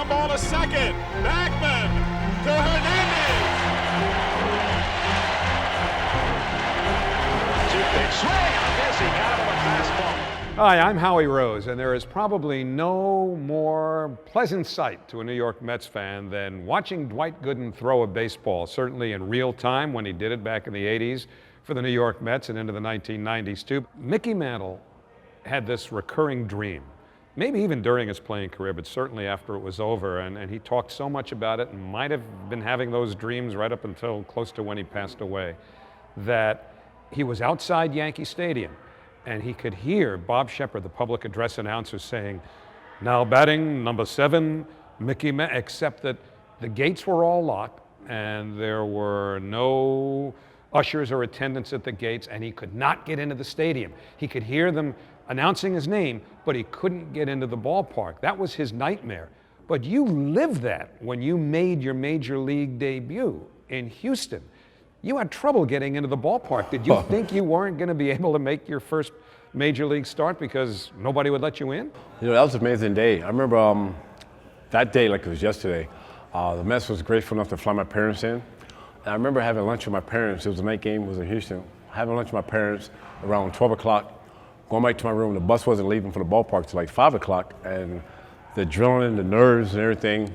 Ground ball to second. Backman to Hernandez. Two-pitch swing. I guess he got him with a fastball. Hi, I'm Howie Rose, and there is probably no more pleasant sight to a New York Mets fan than watching Dwight Gooden throw a baseball, certainly in real time when he did it back in the 80s for the New York Mets and into the 1990s too. Mickey Mantle had this recurring dream, maybe even during his playing career, but certainly after it was over, and he talked so much about it and might have been having those dreams right up until close to when he passed away, that he was outside Yankee Stadium and he could hear Bob Shepard, the public address announcer, saying, "Now batting number 7, Mickey Mantle," except that the gates were all locked and there were no ushers or attendants at the gates, and he could not get into the stadium. He could hear them announcing his name, but he couldn't get into the ballpark. That was his nightmare. But you lived that when you made your major league debut in Houston. You had trouble getting into the ballpark. Did you think you weren't going to be able to make your first major league start because nobody would let you in? You know, that was an amazing day. I remember that day like it was yesterday. The Mets was grateful enough to fly my parents in. And I remember having lunch with my parents. It was a night game, it was in Houston. Having lunch with my parents around 12 o'clock, going back to my room. The bus wasn't leaving for the ballpark till like 5 o'clock. And the adrenaline, the nerves and everything,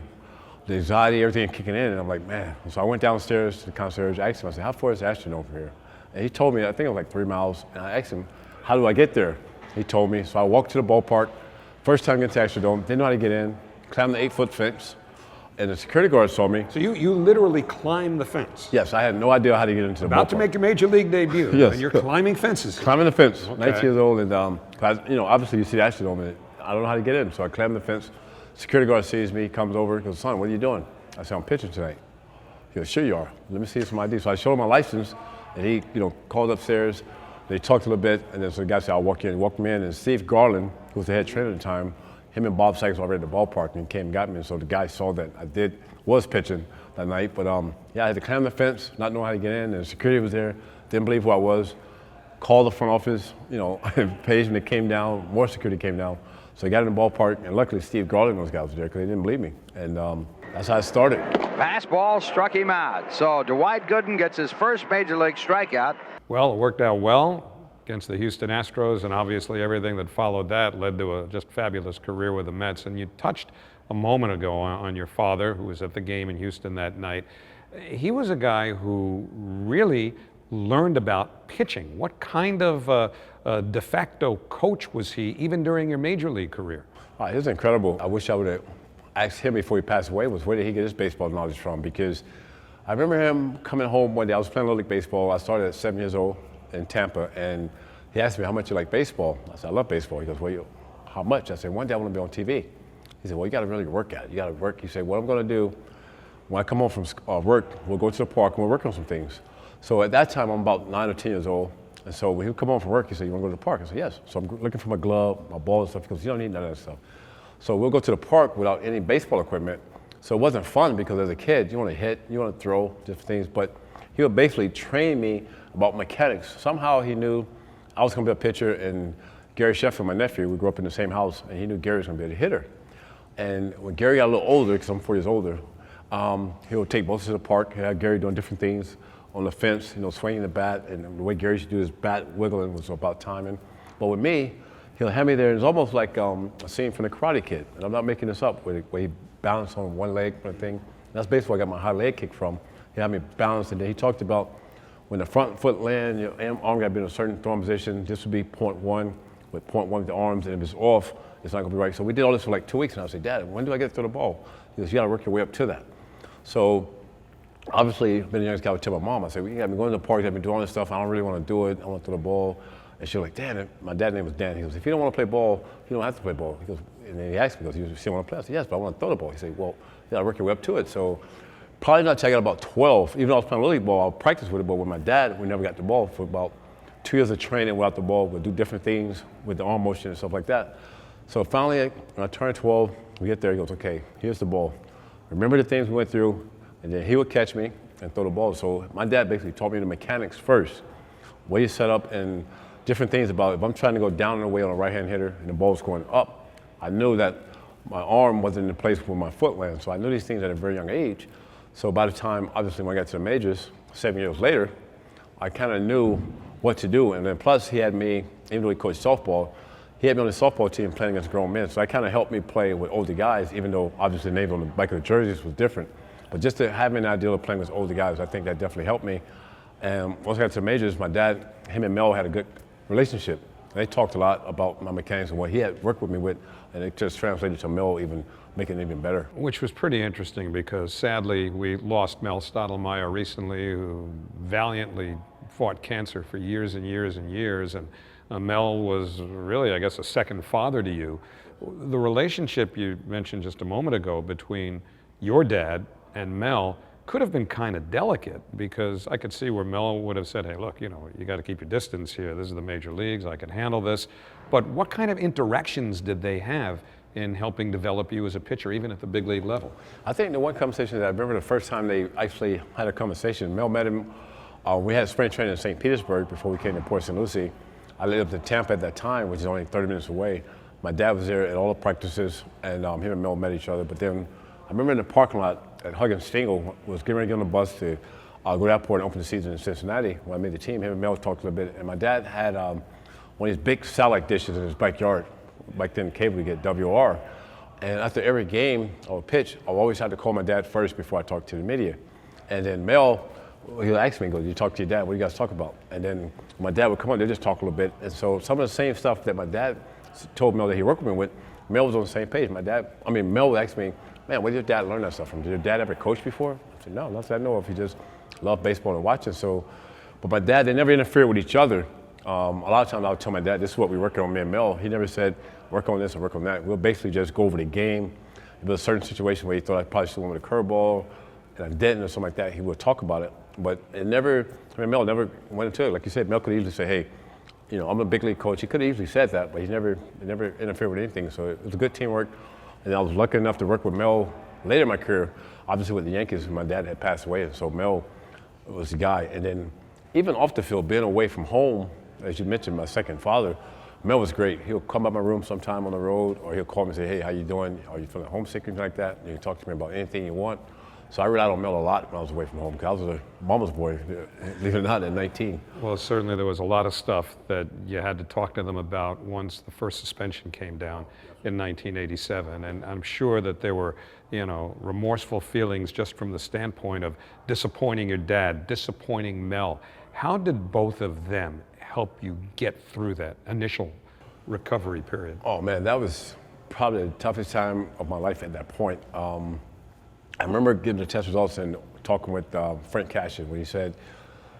the anxiety, everything kicking in, and I'm like, man. So I went downstairs to the concierge, asked him, I said, how far is Ashton over here? And he told me, I think it was like 3 miles, and I asked him, how do I get there? He told me, so I walked to the ballpark, first time getting to Astrodome, didn't know how to get in, climbed the 8-foot fence, and the security guard saw me. So you literally climbed the fence? Yes, I had no idea how to get into the ballpark. About to make your major league debut, yes. And you're climbing fences. Climbing the fence, Okay. 19 years old, and obviously you see the Astrodome, and I don't know how to get in, so I climbed the fence. Security guard sees me, comes over, goes, son, what are you doing? I said, I'm pitching tonight. He goes, sure you are. Let me see some ID. So I showed him my license, and he, called upstairs. They talked a little bit, and then so the guy said, I'll walk in. He walked me in, and Steve Garland, who was the head trainer at the time, him and Bob Sykes were already at the ballpark, and he came and got me. And so the guy saw that I was pitching that night. But I had to climb the fence, not knowing how to get in, and security was there, didn't believe who I was. Called the front office, paged me, came down, more security came down. So I got in the ballpark, and luckily Steve Garland and those guys were there because they didn't believe me. And that's how it started. Fastball struck him out. So Dwight Gooden gets his first major league strikeout. Well, it worked out well against the Houston Astros, and obviously everything that followed that led to a just fabulous career with the Mets. And you touched a moment ago on your father, who was at the game in Houston that night. He was a guy who really learned about pitching. What kind of de facto coach was he, even during your major league career? He was incredible. I wish I would have asked him before he passed away was where did he get his baseball knowledge from, because I remember him coming home one day. I was playing Little League baseball. I started at 7 years old in Tampa, and he asked me how much you like baseball. I said, I love baseball. He goes, well, how much? I said, one day I want to be on TV. He said, well, you got to really work at it. You got to work. He said, what I'm going to do, when I come home from work, we'll go to the park and we'll work on some things. So at that time, I'm about 9 or 10 years old. And so when he would come home from work, he said, you want to go to the park? I said, yes. So I'm looking for my glove, my ball and stuff. He goes, you don't need none of that stuff. So we'll go to the park without any baseball equipment. So it wasn't fun because as a kid, you want to hit, you want to throw, different things. But he would basically train me about mechanics. Somehow he knew I was going to be a pitcher, and Gary Sheffield, my nephew, we grew up in the same house, and he knew Gary was going to be a hitter. And when Gary got a little older, because I'm 4 years older, he would take both to the park, and have Gary doing different things on the fence, swinging the bat, and the way Gary used to do his bat wiggling was about timing. But with me, he'll have me there. It's almost like a scene from The Karate Kid, and I'm not making this up, where he balanced on one leg kind of thing. That's basically where I got my high leg kick from. He had me balanced, and then he talked about when the front foot land, your arm got to be in a certain throwing position. This would be point one, with point one with the arms, and if it's off, it's not going to be right. So we did all this for like 2 weeks, and I said, Dad, when do I get to the ball? He goes, you got to work your way up to that. So obviously, being the youngest guy, I would tell my mom, I said, well, you got me going to the park, you got me doing all this stuff, I don't really want to do it, I want to throw the ball. And she was like, Dan, my dad's name was Dan. He goes, if you don't want to play ball, you don't have to play ball. He goes, and then he asked me, he goes, you still want to play? I said, yes, but I want to throw the ball. He said, well, you got to work your way up to it. So probably not till I got about 12. Even though I was playing Little League ball, I'll practice with it, but with my dad, we never got the ball for about 2 years of training without the ball. We'd do different things with the arm motion and stuff like that. So finally, when I turned 12, we get there, he goes, okay, here's the ball. Remember the things we went through, and then he would catch me and throw the ball. So my dad basically taught me the mechanics first, way you set up and different things about it. If I'm trying to go down and away on a right-hand hitter and the ball's going up, I knew that my arm wasn't in the place where my foot landed. So I knew these things at a very young age. So by the time, obviously, when I got to the majors, 7 years later, I kind of knew what to do. And then plus, he had me, even though he coached softball, he had me on the softball team playing against grown men. So that kind of helped me play with older guys, even though obviously the names on the back of the jerseys was different. But just to have an idea of playing with older guys, I think that definitely helped me. And once I got to the majors, my dad, him and Mel had a good relationship. They talked a lot about my mechanics and what he had worked with me with, and it just translated to Mel even making it even better. Which was pretty interesting because sadly we lost Mel Stottlemyre recently, who valiantly fought cancer for years and years and years. And Mel was really, I guess, a second father to you. The relationship you mentioned just a moment ago between your dad and Mel could have been kind of delicate, because I could see where Mel would have said, hey, look, you know, you got to keep your distance here. This is the major leagues. I can handle this. But what kind of interactions did they have in helping develop you as a pitcher, even at the big league level? I think the one conversation that I remember the first time they actually had a conversation, Mel met him. We had spring training in St. Petersburg before we came to Port St. Lucie. I lived in Tampa at that time, which is only 30 minutes away. My dad was there at all the practices, and him and Mel met each other. But then I remember in the parking lot at Huggins Stengel was getting ready to get on the bus to go to the airport and open the season in Cincinnati. When I made the team, him and Mel talked a little bit. And my dad had one of these big satellite dishes in his backyard. Back then, cable would get WR. And after every game or pitch, I always had to call my dad first before I talked to the media. And then Mel, he'll ask me, he goes, you talk to your dad, what do you guys talk about? And then my dad would come on, they just talk a little bit. And so some of the same stuff that my dad told Mel that he worked with me with, Mel was on the same page. Mel would ask me, man, where did your dad learn that stuff from? Did your dad ever coach before? I said, no, not that I know of. He just loved baseball and watching. So, but my dad, they never interfered with each other. A lot of times I would tell my dad, this is what we're working on, me and Mel. He never said, work on this or work on that. We'll basically just go over the game. If there's a certain situation where he thought I probably should have went with a curveball, and I didn't or something like that, he would talk about it. But it never, Mel never went into it. Like you said, Mel could easily say, hey, you know, I'm a big league coach. He could have easily said that, but he never interfered with anything. So it was a good teamwork. And I was lucky enough to work with Mel later in my career, obviously with the Yankees. My dad had passed away, and so Mel was the guy. And then even off the field, being away from home, as you mentioned, my second father, Mel was great. He'll come by my room sometime on the road, or he'll call me and say, hey, how you doing? Are you feeling homesick or anything like that? And you can talk to me about anything you want. So I relied on Mel a lot when I was away from home, because I was a mama's boy, believe it or not, at 19. Well, certainly there was a lot of stuff that you had to talk to them about once the first suspension came down in 1987. And I'm sure that there were, you know, remorseful feelings just from the standpoint of disappointing your dad, disappointing Mel. How did both of them help you get through that initial recovery period? Oh, man, that was probably the toughest time of my life at that point. I remember getting the test results and talking with Frank Cashin when he said,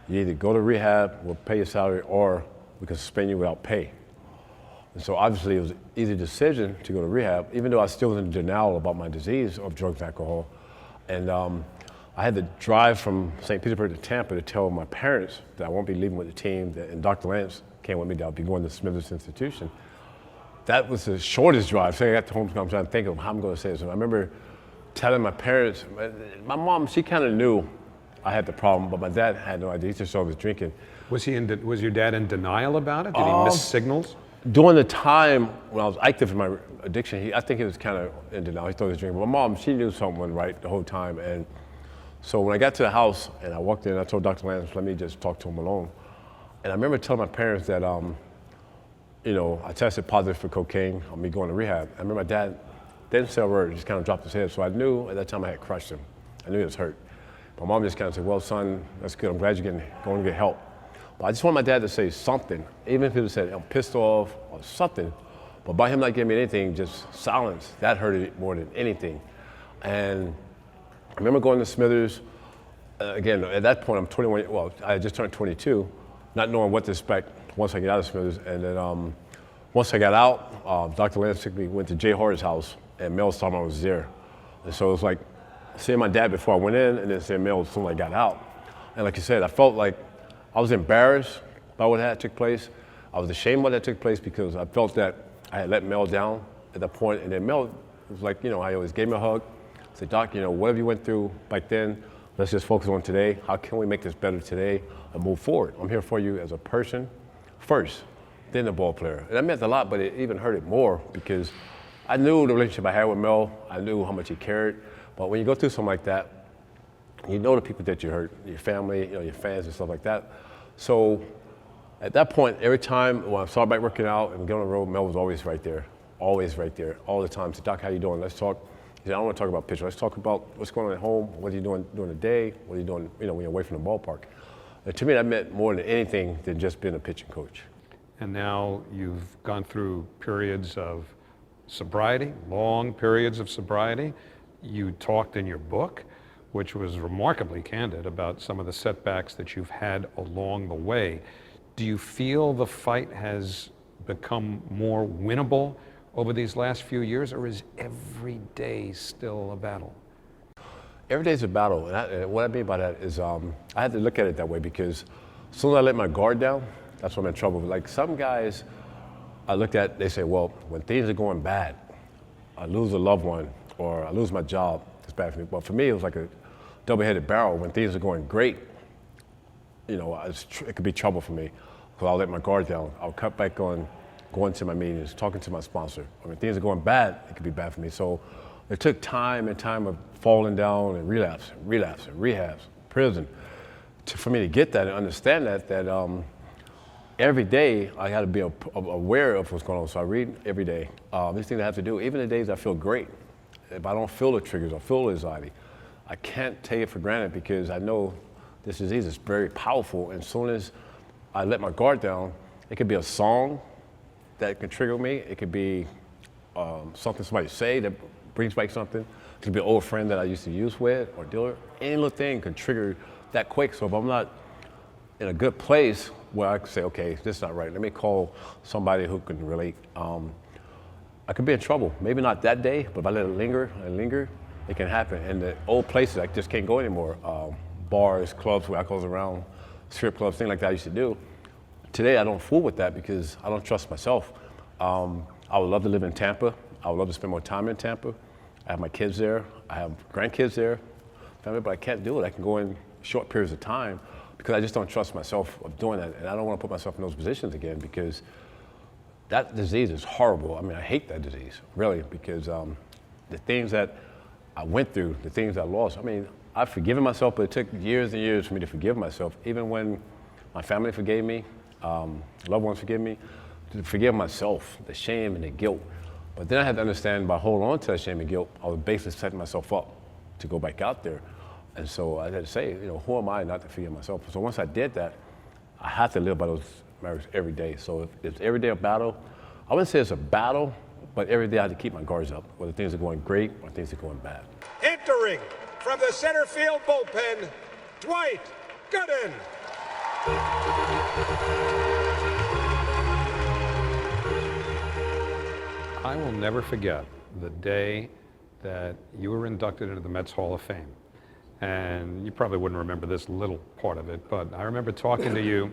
you either go to rehab, we'll pay your salary, or we can suspend you without pay. And so obviously it was an easy decision to go to rehab, even though I was still in denial about my disease of drugs and alcohol. And I had to drive from St. Petersburg to Tampa to tell my parents that I won't be leaving with the team, and Dr. Lance came with me, that I'll be going to Smithers Institution. That was the shortest drive. So I got to home, I'm trying to think of how I'm going to say this. And I remember telling my parents, my mom, she kind of knew I had the problem, but my dad had no idea. He just saw I was drinking. Was your dad in denial about it? Did he miss signals? During the time when I was active in my addiction, I think he was kind of in denial. He thought he was drinking. But my mom, she knew something wasn't right the whole time. And so when I got to the house and I walked in, I told Dr. Lance, let me just talk to him alone. And I remember telling my parents that, you know, I tested positive for cocaine on me going to rehab. I remember my dad didn't say a word, just kind of dropped his head. So I knew at that time I had crushed him. I knew he was hurt. My mom just kind of said, well, son, that's good. I'm glad you're going to get help. But I just want my dad to say something, even if he would said, I'm pissed off or something. But by him not giving me anything, just silence, that hurt it more than anything. And I remember going to Smithers. Again, at that point, I'm 21. Well, I had just turned 22, not knowing what to expect once I get out of Smithers. And then once I got out, Dr. Lance took me, went to Jay Hardy's house, and Mel Stottlemyre was there. And so it was like seeing my dad before I went in, and then seeing Mel as soon as I got out. And like you said, I felt like I was embarrassed by what had took place. I was ashamed what had took place because I felt that I had let Mel down at that point. And then Mel was like, you know, I always gave me a hug. I said, Doc, you know, whatever you went through back then, let's just focus on today. How can we make this better today and move forward? I'm here for you as a person first, then a ball player. And that meant a lot, but it even hurt it more because I knew the relationship I had with Mel. I knew how much he cared. But when you go through something like that, you know the people that you hurt, your family, your fans and stuff like that. So at that point, every time when I started back working out and going on the road, Mel was always right there, all the time. He said, Doc, how you doing? Let's talk. He said, I don't want to talk about pitching. Let's talk about what's going on at home. What are you doing during the day? What are you doing, when you're away from the ballpark? And to me, that meant more than anything than just being a pitching coach. And now you've gone through periods of sobriety, long periods of sobriety. You talked in your book, which was remarkably candid, about some of the setbacks that you've had along the way. Do you feel the fight has become more winnable over these last few years, or is every day still a battle? Every day's a battle, and what I mean by that is I had to look at it that way because as soon as I let my guard down, that's when I'm in trouble. Like some guys I looked at, they say, well, when things are going bad, I lose a loved one or I lose my job, it's bad for me. But for me, it was like a double-headed barrel. When things are going great, it could be trouble for me because I'll let my guard down. I'll cut back on going to my meetings, talking to my sponsor. When things are going bad, it could be bad for me. So it took time and time of falling down and relapse, rehabs, prison, for me to get that and understand that every day I got to be aware of what's going on. So I read every day. These things I have to do, even the days I feel great. If I don't feel the triggers or feel the anxiety, I can't take it for granted because I know this disease is very powerful. And as soon as I let my guard down, it could be a song that can trigger me. It could be something somebody say that brings back something. It could be an old friend that I used to use with or deal with. Any little thing can trigger that quick. So if I'm not in a good place where I can say, okay, this is not right, let me call somebody who can relate. I could be in trouble. Maybe not that day, but if I let it linger and linger, it can happen. And the old places, I just can't go anymore. Bars, clubs where I goes around, strip clubs, things like that I used to do. Today, I don't fool with that because I don't trust myself. I would love to live in Tampa. I would love to spend more time in Tampa. I have my kids there. I have grandkids there, family, but I can't do it. I can go in short periods of time because I just don't trust myself of doing that. And I don't want to put myself in those positions again because that disease is horrible. I mean, I hate that disease, really, because the things that I went through, the things I lost, I mean, I've forgiven myself, but it took years and years for me to forgive myself. Even when my family forgave me, loved ones forgive me, to forgive myself, the shame and the guilt. But then I had to understand by holding on to that shame and guilt, I was basically setting myself up to go back out there. And so I had to say, who am I not to forgive myself? So once I did that, I had to live by those marriages every day. So if it's every day a battle, I wouldn't say it's a battle, but every day I had to keep my guards up, whether things are going great or things are going bad. Entering from the center field bullpen, Dwight Gooden. I will never forget the day that you were inducted into the Mets Hall of Fame. And you probably wouldn't remember this little part of it, but I remember talking to you.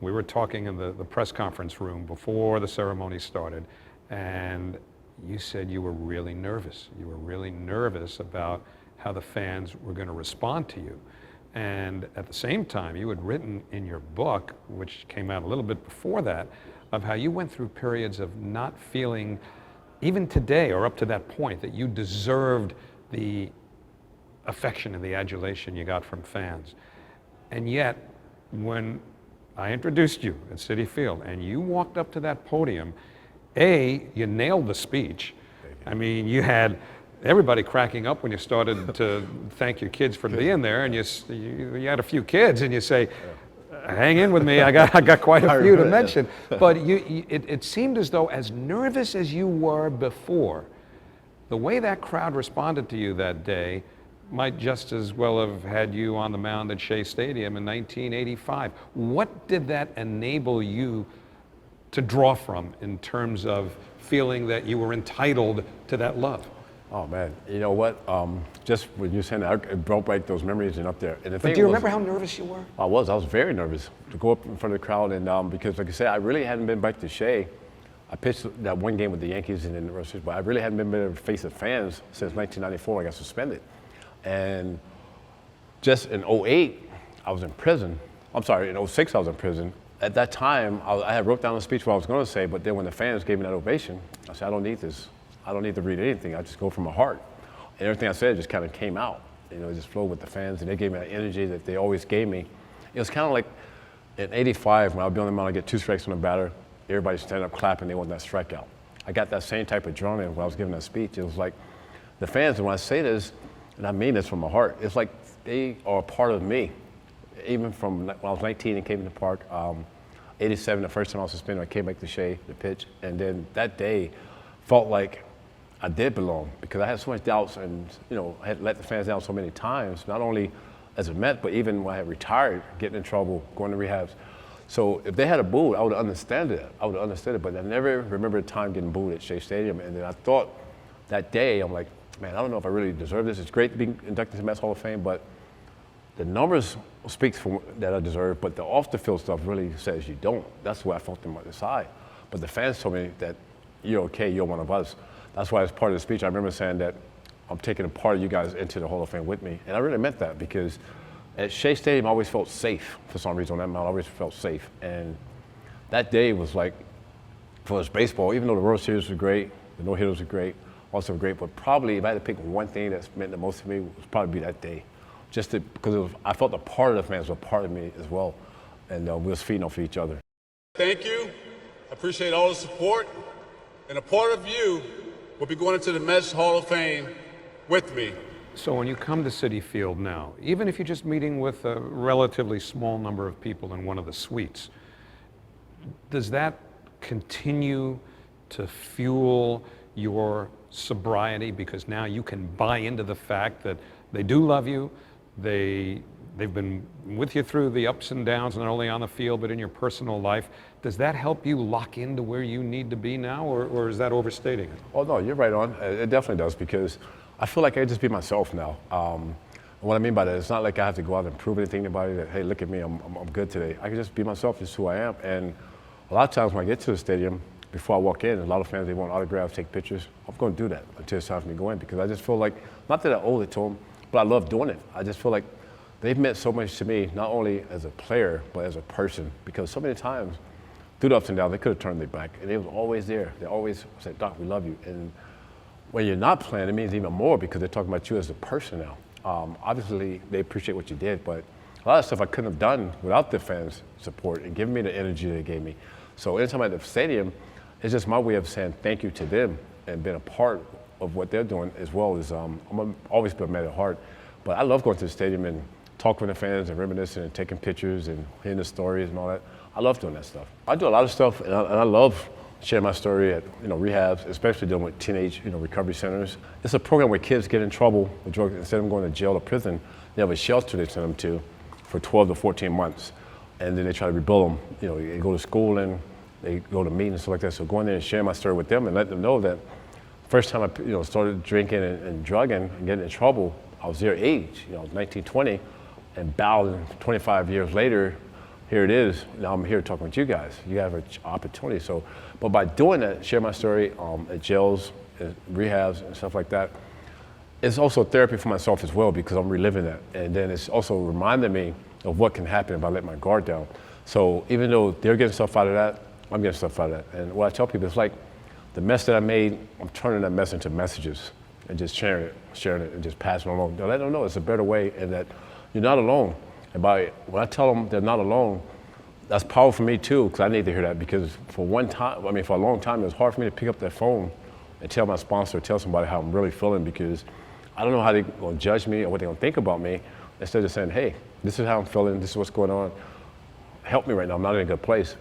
We were talking in the press conference room before the ceremony started, and you said you were really nervous. You were really nervous about how the fans were going to respond to you. And at the same time, you had written in your book, which came out a little bit before that, of how you went through periods of not feeling, even today or up to that point, that you deserved the affection and the adulation you got from fans. And yet, when I introduced you at Citi Field and you walked up to that podium, you nailed the speech. I mean, you had everybody cracking up when you started to thank your kids for being there, and you had a few kids, and you say, hang in with me, I got quite a few to mention. But it seemed as though, as nervous as you were before, the way that crowd responded to you that day might just as well have had you on the mound at Shea Stadium in 1985. What did that enable you to draw from in terms of feeling that you were entitled to that love? Oh man, you know what? Just when you were saying that, it brought back those memories and up there. And But do you remember how nervous you were? I was very nervous to go up in front of the crowd, and because like I said, I really hadn't been back to Shea. I pitched that one game with the Yankees and then the Rockies, but I really hadn't been able to face the fans since 1994. I got suspended. And just in 08, I was in prison. I'm sorry, in 06, I was in prison. At that time, I had wrote down a speech what I was going to say, but then when the fans gave me that ovation, I said, I don't need this. I don't need to read anything. I just go from my heart. And everything I said just kind of came out. You know, it just flowed with the fans, and they gave me that energy that they always gave me. It was kind of like in '85 when I would be on the mound, I get 2 strikes on the batter, everybody standing up clapping, they want that strikeout. I got that same type of adrenaline when I was giving that speech. It was like the fans, and when I say this, and I mean this from my heart, it's like they are a part of me. Even from when I was 19 and came to the park, 87, the first time I was suspended, I came back to Shea, the pitch, and then that day felt like I did belong because I had so much doubts and, you know, I had let the fans down so many times, not only as a Met, but even when I had retired, getting in trouble, going to rehabs. So if they had a booed, I would have understood it. I would have understood it, but I never remember a time getting booed at Shea Stadium. And then I thought that day, I'm like, man, I don't know if I really deserve this. It's great to be inducted to the Mets Hall of Fame, but the numbers speaks for that I deserve, but the off-the-field stuff really says you don't. That's where I felt them inside. But the fans told me that you're okay, you're one of us. That's why as part of the speech, I remember saying that I'm taking a part of you guys into the Hall of Fame with me. And I really meant that because at Shea Stadium, I always felt safe for some reason on that mound. I always felt safe. And that day was like, for us baseball, even though the World Series were great, the no-hitters were great, also great, but probably if I had to pick one thing that's meant the most to me, it would probably be that day. Because I felt a part of the fans were a part of me as well. And we was feeding off each other. Thank you. I appreciate all the support. And a part of you will be going into the Mets Hall of Fame with me. So when you come to Citi Field now, even if you're just meeting with a relatively small number of people in one of the suites, does that continue to fuel your sobriety? Because now you can buy into the fact that they do love you, they've been with you through the ups and downs, not only on the field, but in your personal life. Does that help you lock into where you need to be now, or is that overstating it? Oh, no, you're right on. It definitely does, because I feel like I can just be myself now. And what I mean by that, it's not like I have to go out and prove anything to anybody that, hey, look at me, I'm good today. I can just be myself, just who I am. And a lot of times when I get to the stadium, before I walk in, a lot of fans, they want autographs, take pictures. I'm going to do that until it's time for me to go in, because I just feel like, not that I owe it to them, but I love doing it. I just feel like they've meant so much to me, not only as a player, but as a person, because so many times, through the ups and downs, they could have turned their back, and they was always there. They always said, Doc, we love you. And when you're not playing, it means even more, because they're talking about you as a person now. Obviously, they appreciate what you did, but a lot of stuff I couldn't have done without the fans' support and giving me the energy they gave me. So anytime I'm at the stadium, it's just my way of saying thank you to them and being a part of what they're doing, as well as I'm always been a Met at heart. But I love going to the stadium and talking with the fans and reminiscing and taking pictures and hearing the stories and all that. I love doing that stuff. I do a lot of stuff, and I love sharing my story at rehabs, especially dealing with teenage recovery centers. It's a program where kids get in trouble with drugs. Instead of going to jail or prison, they have a shelter they send them to for 12 to 14 months, and then they try to rebuild them. They go to school and they go to meetings and stuff like that. So going there and sharing my story with them and let them know that first time I started drinking and drugging and getting in trouble, I was their age, 19, 20, and bowing 25 years later, here it is. Now I'm here talking with you guys. You have an opportunity. So, but by doing that, share my story at jails, rehabs, and stuff like that, it's also therapy for myself as well, because I'm reliving that. And then it's also reminding me of what can happen if I let my guard down. So even though they're getting stuff out of that, I'm getting stuff out of that. And what I tell people, it's like the mess that I made, I'm turning that mess into messages and just sharing it and just passing it along. Let them know it's a better way, and that you're not alone. And when I tell them they're not alone, that's powerful for me too, because I need to hear that, because for a long time, it was hard for me to pick up that phone and tell my sponsor, tell somebody how I'm really feeling, because I don't know how they're going to judge me or what they're going to think about me, instead of saying, hey, this is how I'm feeling, this is what's going on, help me right now, I'm not in a good place.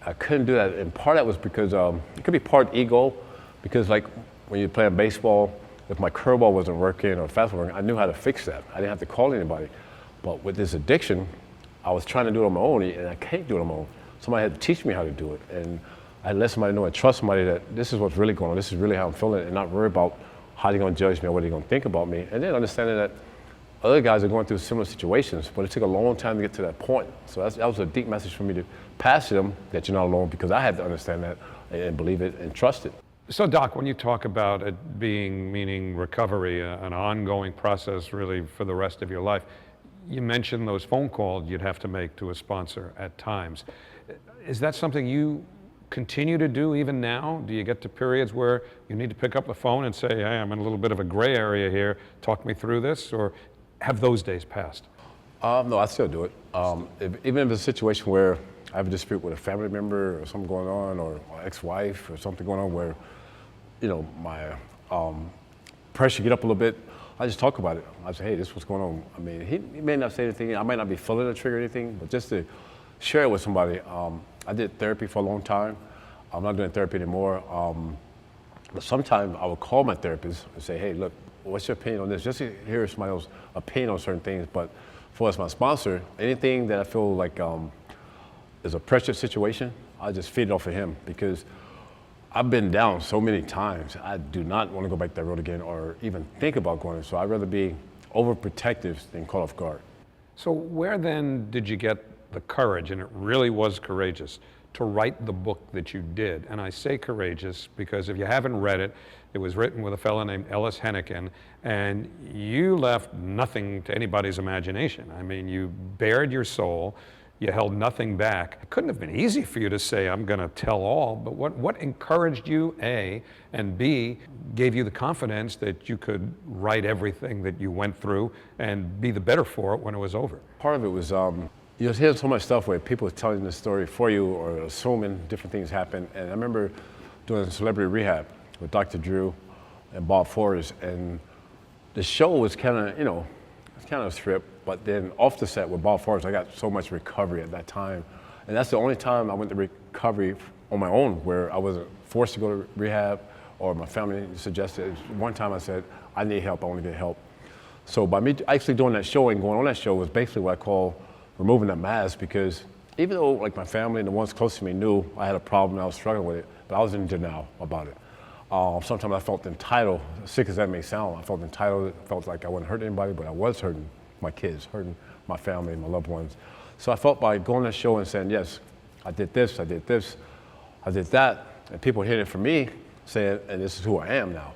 I couldn't do that, and part of that was because it could be part ego, because like when you're playing baseball, if my curveball wasn't working or fastball working, I knew how to fix that. I didn't have to call anybody. But with this addiction, I was trying to do it on my own, and I can't do it on my own. Somebody had to teach me how to do it, and I had to let somebody know and trust somebody that this is what's really going on, this is really how I'm feeling, and not worry about how they're going to judge me or what they're going to think about me. And then understanding that other guys are going through similar situations, but it took a long time to get to that point. So that was a deep message for me to pass to them, that you're not alone, because I had to understand that and believe it and trust it. So Doc, when you talk about it meaning recovery, an ongoing process really for the rest of your life, you mentioned those phone calls you'd have to make to a sponsor at times. Is that something you continue to do even now? Do you get to periods where you need to pick up the phone and say, hey, I'm in a little bit of a gray area here, talk me through this, or have those days passed? No, I still do it. Even if it's a situation where I have a dispute with a family member or something going on, or my ex-wife or something going on where, my pressure get up a little bit, I just talk about it. I say, hey, this is what's going on. I mean, he may not say anything. I might not be pulling the trigger or anything, but just to share it with somebody. I did therapy for a long time. I'm not doing therapy anymore. But sometimes I would call my therapist and say, hey, look, what's your opinion on this? Just to hear somebody else's opinion on certain things. But for as my sponsor, anything that I feel like is a pressure situation, I just feed it off of him, because I've been down so many times. I do not want to go back that road again or even think about going there. So I'd rather be overprotective than caught off guard. So where then did you get the courage, and it really was courageous, to write the book that you did? And I say courageous because if you haven't read it, it was written with a fellow named Ellis Hennigan, and you left nothing to anybody's imagination. I mean, you bared your soul. You held nothing back. It couldn't have been easy for you to say, I'm going to tell all, but what encouraged you, A, and B, gave you the confidence that you could write everything that you went through and be the better for it when it was over? Part of it was, you just hear so much stuff where people are telling the story for you or assuming different things happen. And I remember doing Celebrity Rehab with Dr. Drew and Bob Forrest, and the show was kind of, it's kind of a script. But then off the set with Bob Forrest, I got so much recovery at that time. And that's the only time I went to recovery on my own, where I wasn't forced to go to rehab or my family suggested. One time I said, I need help, I want to get help. So by me actually doing that show and going on that show was basically what I call removing that mask, because even though like my family and the ones close to me knew I had a problem and I was struggling with it, but I was in denial about it. Sometimes I felt entitled, sick as that may sound. I felt entitled, felt like I wasn't hurting anybody, but I was hurting my kids, hurting my family, my loved ones. So I felt by going on that show and saying, yes, I did this, I did this, I did that, and people hearing it from me saying, and this is who I am now.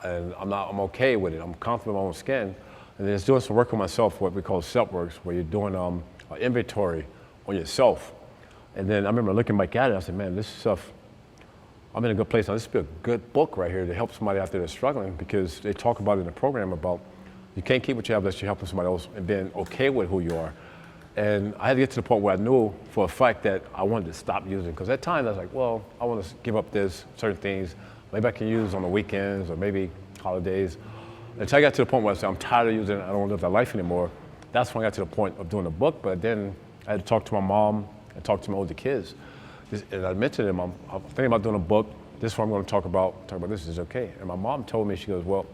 And I'm okay with it. I'm confident in my own skin. And then it's doing some work on myself, what we call self-works, where you're doing an inventory on yourself. And then I remember looking back at it, I said, man, this stuff, I'm in a good place now. This would be a good book right here to help somebody out there that's struggling, because they talk about it in the program about you can't keep what you have unless you're helping somebody else and being okay with who you are. And I had to get to the point where I knew for a fact that I wanted to stop using, because at times I was like, well, I want to give up this, certain things. Maybe I can use on the weekends or maybe holidays. Until I got to the point where I said, I'm tired of using it, I don't want to live that life anymore. That's when I got to the point of doing the book. But then I had to talk to my mom and talk to my older kids. And I mentioned to them, I'm thinking about doing a book. This is what I'm going to talk about this is okay. And my mom told me, she goes, well,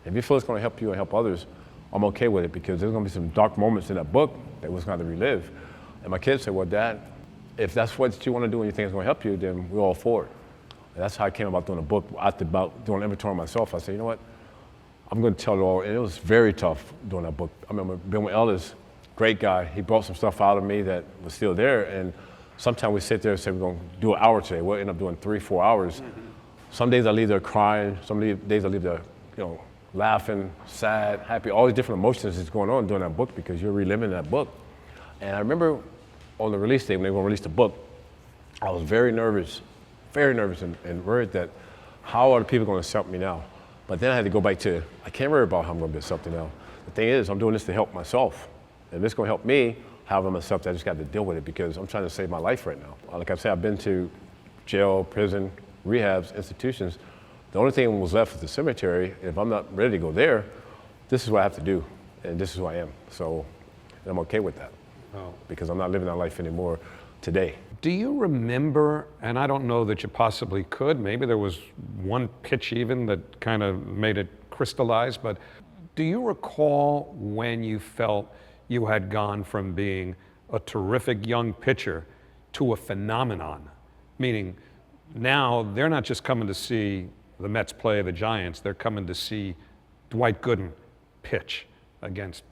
if you feel it's going to help you and help others, I'm okay with it, because there's going to be some dark moments in that book that we're going to relive. And my kids said, well, Dad, if that's what you want to do and you think it's going to help you, then we're all for it. And that's how I came about doing a book. After about doing an inventory on myself, I said, you know what? I'm going to tell it all. And it was very tough doing that book. I remember being with Ellis, great guy. He brought some stuff out of me that was still there. And sometimes we sit there and say, we're going to do an hour today. We'll end up doing 3-4 hours. Mm-hmm. Some days I leave there crying. Some days I leave there, laughing, sad, happy, all these different emotions that's going on during that book, because you're reliving that book. And I remember on the release day when they were going to release the book, I was very nervous and worried that how are the people going to accept me now? But then I had to go back to, I can't worry about how I'm going to be accepted now. The thing is, I'm doing this to help myself. And if it's going to help me, how I'm accepted, I just got to deal with it, because I'm trying to save my life right now. Like I said, I've been to jail, prison, rehabs, institutions. The only thing that was left was the cemetery. If I'm not ready to go there, this is what I have to do, and this is who I am. So I'm okay with that, because I'm not living that life anymore today. Do you remember, and I don't know that you possibly could, maybe there was one pitch even that kind of made it crystallize, but do you recall when you felt you had gone from being a terrific young pitcher to a phenomenon? Meaning now they're not just coming to see the Mets play the Giants, they're coming to see Dwight Gooden pitch against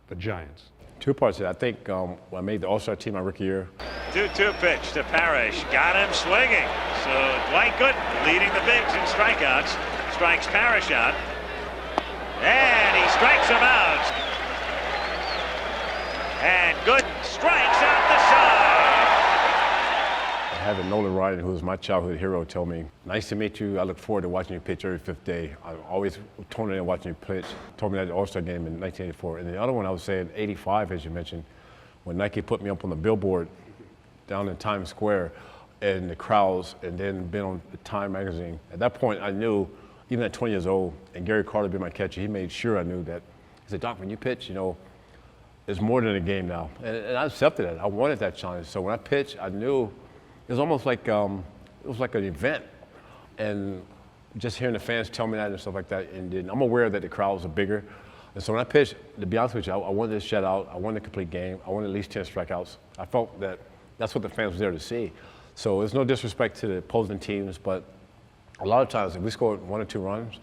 the Giants. Two parts of it. I think when I made the All-Star team my rookie year. 2-2 pitch to Parrish. Got him swinging. So Dwight Gooden leading the bigs in strikeouts. Strikes Parrish out. And he strikes him out. And Gooden strikes out the side. I having Nolan Ryan, who was my childhood hero, tell me, "Nice to meet you. I look forward to watching you pitch every fifth day. I always tuning in watching you pitch." Told me that at the All-Star game in 1984. And the other one I was saying, 85, as you mentioned, when Nike put me up on the billboard down in Times Square and the crowds, and then been on Time magazine. At that point, I knew, even at 20 years old, and Gary Carter being my catcher, he made sure I knew that. He said, "Doc, when you pitch, you know, it's more than a game now." And I accepted it. I wanted that challenge. So when I pitched, I knew it was almost like it was like an event. And just hearing the fans tell me that and stuff like that, and then I'm aware that the crowds are bigger. And so when I pitched, to be honest with you, I wanted to shut out. I wanted a complete game. I wanted at least 10 strikeouts. I felt that that's what the fans were there to see. So there's no disrespect to the opposing teams, but a lot of times if we scored 1 or 2 runs,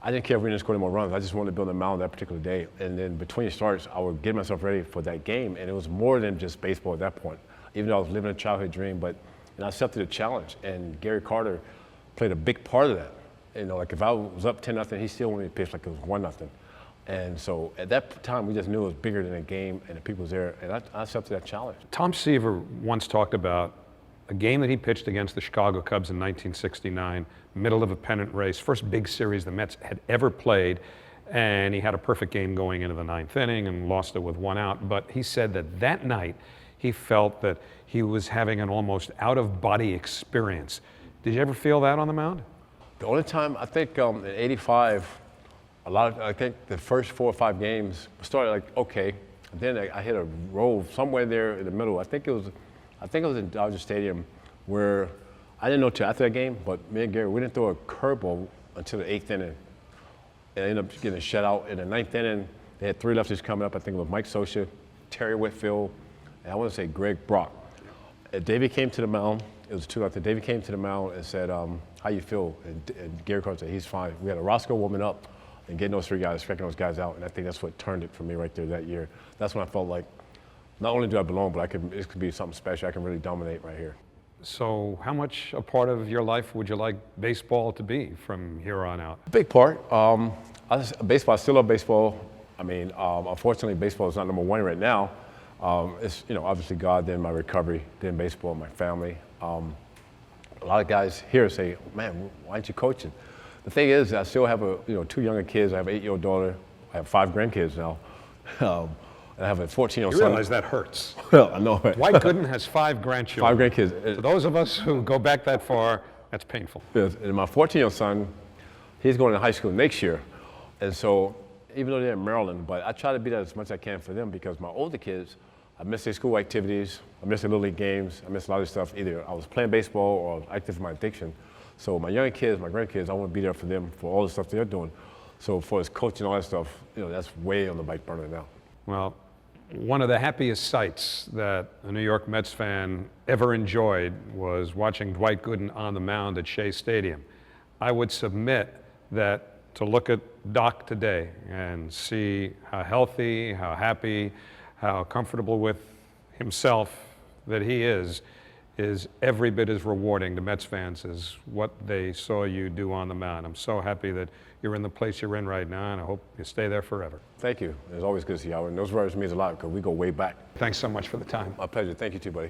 I didn't care if we didn't score any more runs. I just wanted to build a mound that particular day. And then between starts, I would get myself ready for that game. And it was more than just baseball at that point, even though I was living a childhood dream. But I accepted the challenge. And Gary Carter played a big part of that. You know, like if I was up 10-0, he still wanted me to pitch like it was 1-0. And so at that time, we just knew it was bigger than a game and the people was there. And I accepted that challenge. Tom Seaver once talked about a game that he pitched against the Chicago Cubs in 1969, middle of a pennant race, first big series the Mets had ever played, and he had a perfect game going into the 9th inning and lost it with 1 out. But he said that that night he felt that he was having an almost out-of-body experience. Did you ever feel that on the mound? The only time, I think in '85, I think the first 4 or 5 games started like okay, and then I hit a roll somewhere there in the middle. I think it was in Dodger Stadium, where I didn't know till after that game, but me and Gary, we didn't throw a curveball until the 8th inning. And I ended up getting a shutout. In the 9th inning, they had 3 lefties coming up. I think it was Mike Scioscia, Terry Whitfield, and I want to say Greg Brock. And Davey came to the mound. It was 2 out there. Davey came to the mound and said, "How you feel?" And Gary Carter said, "He's fine." We had a Roscoe warming up and getting those 3 guys, striking those guys out. And I think that's what turned it for me right there that year. That's when I felt like, not only do I belong, but it could be something special. I can really dominate right here. So how much a part of your life would you like baseball to be from here on out? A big part. Baseball, I still love baseball. I mean, unfortunately, baseball is not number 1 right now. It's, you know, obviously God, then my recovery, then baseball, my family. A lot of guys here say, "Man, why aren't you coaching?" The thing is, I still have 2 younger kids. I have an 8-year-old daughter. I have 5 grandkids now. And I have a 14-year-old son. You realize that hurts. Well, I know it. Dwight Gooden has 5 grandchildren. 5 grandkids. For those of us who go back that far, that's painful. Yes, and my 14-year-old son, he's going to high school next year. And so, even though they're in Maryland, but I try to be there as much as I can for them, because my older kids, I miss their school activities, I miss their little league games, I miss a lot of stuff. Either I was playing baseball or I was active in my addiction. So my younger kids, my grandkids, I want to be there for them for all the stuff they're doing. So for his coaching, all that stuff, that's way on the back burner now. Well, one of the happiest sights that a New York Mets fan ever enjoyed was watching Dwight Gooden on the mound at Shea Stadium. I would submit that to look at Doc today and see how healthy, how happy, how comfortable with himself that he is every bit as rewarding to Mets fans as what they saw you do on the mound. I'm so happy that you're in the place you're in right now, and I hope you stay there forever. Thank you. It's always good to see you, Howard. And those words means a lot because we go way back. Thanks so much for the time. My pleasure. Thank you too, buddy.